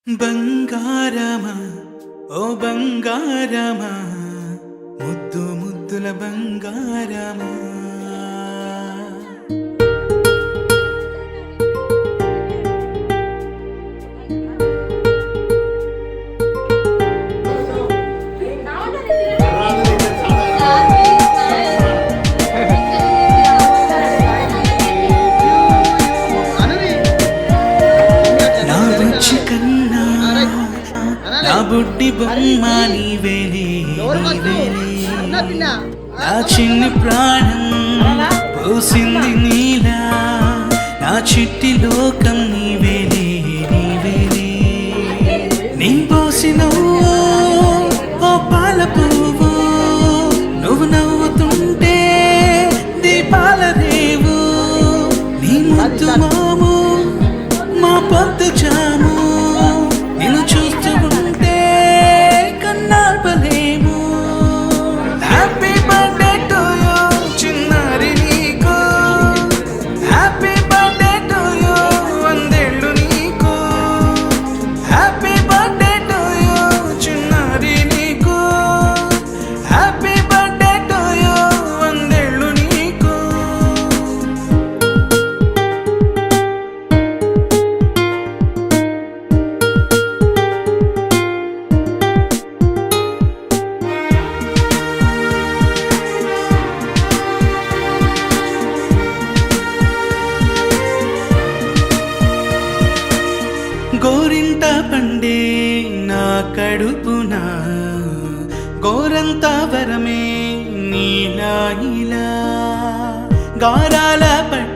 బంగారమా ఓ బంగారమా ముద్దు ముద్దుల బంగారమా నా బుచ్చి కన్నా నా బుడ్డి బొమ్మ నీవేలే నా చిన్ని ప్రాణం పోసింది నీలా నా చిట్టి లోకం నీవేలే నీ పోసినవు ఓ పాల పువ్వు నువ్వు నవ్వుతుంటే దీపాల రేవు నీ ముద్దు మాము మా పొద్దు జాము నిన్ను చూస్తూ ఉంటే కన్నార్పలేము. హ్యాపీ బర్త్డే టు యూ చిన్నారి నీకు, హ్యాపీ బర్త్డే టు యూ వందేళ్ళు నీకు, హ్యాపీ బర్త్డే టు యూ చిన్నారి నీకు, హ్యాపీ బర్త్డే టు యూ వందేళ్ళు నీకు. గోరింట పండే నా కడుపున గోరంత వరమే నీలా ఇలా గారాల పట్టు